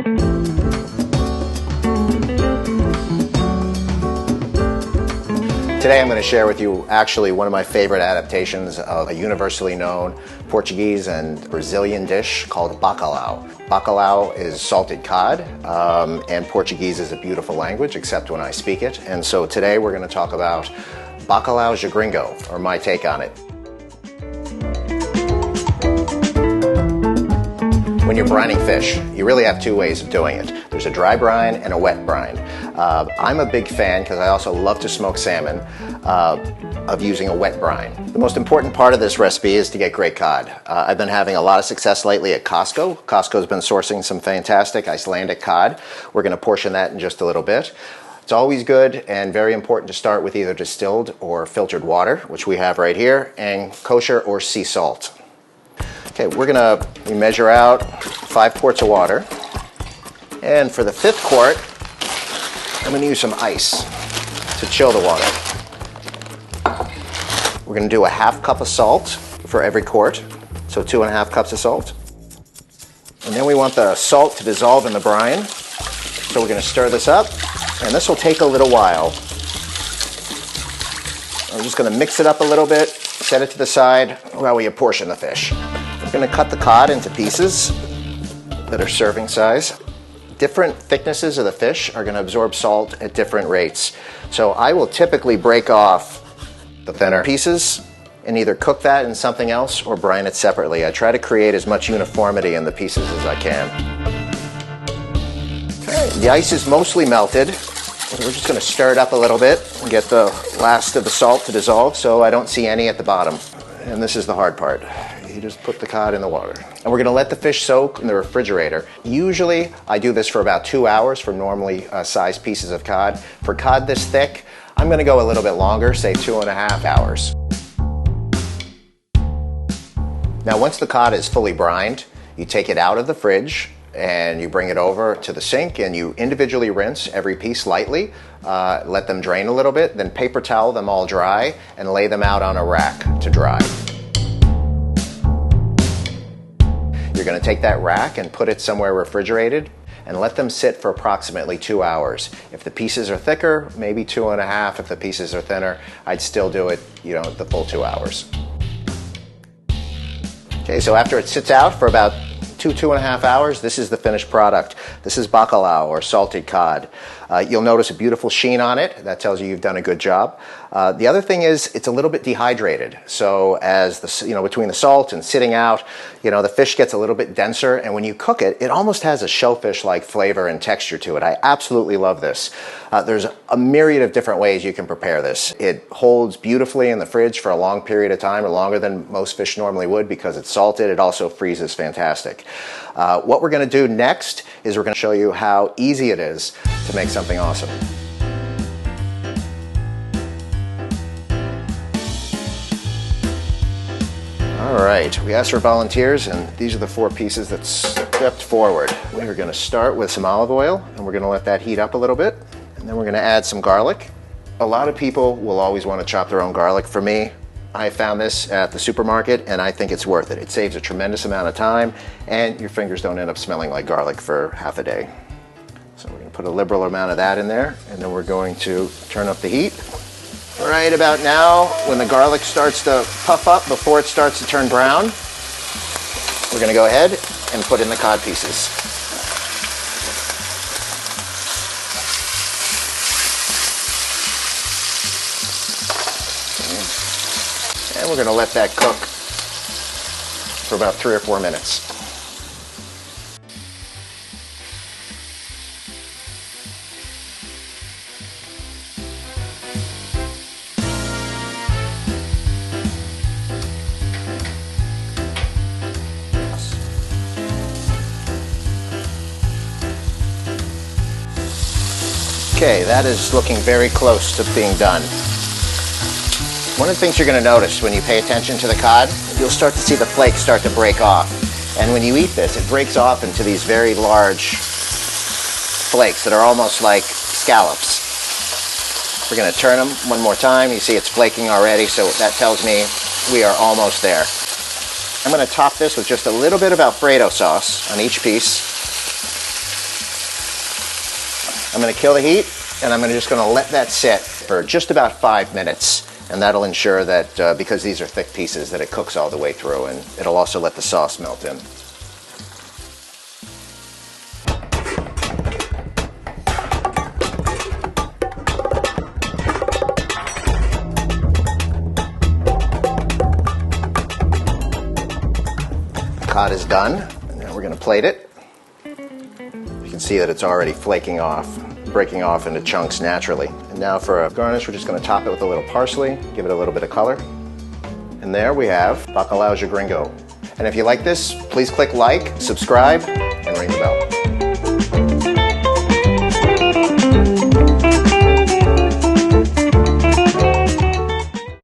Today I'm going to share with you actually one of my favorite adaptations of a universally known Portuguese and Brazilian dish called bacalhau. Bacalhau is salted cod, and Portuguese is a beautiful language except when I speak it. And so today we're going to talk about bacalhau de gringo, or my take on it. When you're brining fish, you really have two ways of doing it. There's a dry brine and a wet brine. I'm a big fan, because I also love to smoke salmon, of using a wet brine. The most important part of this recipe is to get great cod. I've been having a lot of success lately at Costco. Costco's been sourcing some fantastic Icelandic cod. We're going to portion that in just a little bit. It's always good and very important to start with either distilled or filtered water, which we have right here, and kosher or sea salt. Okay, we measure out 5 quarts of water, and for the 5th quart, I'm going to use some ice to chill the water. We're going to do a ½ cup of salt for every quart, so 2½ cups of salt. And then we want the salt to dissolve in the brine, so we're going to stir this up, and this will take a little while. I'm just going to mix it up a little bit, set it to the side while we apportion the fish. We're going to cut the cod into pieces that are serving size. Different thicknesses of the fish are going to absorb salt at different rates. So I will typically break off the thinner pieces and either cook that in something else or brine it separately. I try to create as much uniformity in the pieces as I can. Okay, the ice is mostly melted. We're just going to stir it up a little bit and get the last of the salt to dissolve so I don't see any at the bottom. And this is the hard part. You just put the cod in the water. And we're going to let the fish soak in the refrigerator. Usually I do this for about 2 hours for normally sized pieces of cod. For cod this thick, I'm going to go a little bit longer, say 2½ hours. Now once the cod is fully brined, you take it out of the fridge and you bring it over to the sink and you individually rinse every piece lightly, let them drain a little bit, then paper towel them all dry and lay them out on a rack to dry. You're going to take that rack and put it somewhere refrigerated and let them sit for approximately 2 hours. If the pieces are thicker, maybe 2½. If the pieces are thinner, I'd still do it, the full 2 hours. Okay, so after it sits out for about 2.5 hours, this is the finished product. This is bacalhau, or salted cod. You'll notice a beautiful sheen on it. That tells you you've done a good job. The other thing is it's a little bit dehydrated. So as between the salt and sitting out, the fish gets a little bit denser, and when you cook it, it almost has a shellfish-like flavor and texture to it. I absolutely love this. There's a myriad of different ways you can prepare this. It holds beautifully in the fridge for a long period of time, or longer than most fish normally would because it's salted. It also freezes fantastic. What we're going to do next is we're going to show you how easy it is to make something awesome. All right, we asked for volunteers, and these are the 4 pieces that stepped forward. We're going to start with some olive oil, and we're going to let that heat up a little bit, and then we're going to add some garlic. A lot of people will always want to chop their own garlic. For me, I found this at the supermarket, and I think it's worth it. It saves a tremendous amount of time, and your fingers don't end up smelling like garlic for half a day. So we're going to put a liberal amount of that in there, and then we're going to turn up the heat. Right about now, when the garlic starts to puff up before it starts to turn brown, we're going to go ahead and put in the cod pieces. And we're going to let that cook for about 3 or 4 minutes. Okay, that is looking very close to being done. One of the things you're going to notice when you pay attention to the cod, you'll start to see the flakes start to break off. And when you eat this, it breaks off into these very large flakes that are almost like scallops. We're going to turn them one more time. You see it's flaking already, so that tells me we are almost there. I'm going to top this with just a little bit of Alfredo sauce on each piece. I'm going to kill the heat, and I'm just going to let that sit for just about 5 minutes. And that'll ensure that, because these are thick pieces, that it cooks all the way through, and it'll also let the sauce melt in. The cod is done, and now we're going to plate it. You can see that it's already flaking off, breaking off into chunks naturally. And now for a garnish, we're just going to top it with a little parsley, give it a little bit of color. And there we have Bacalhau Gringo. And if you like this, please click like, subscribe, and ring the bell.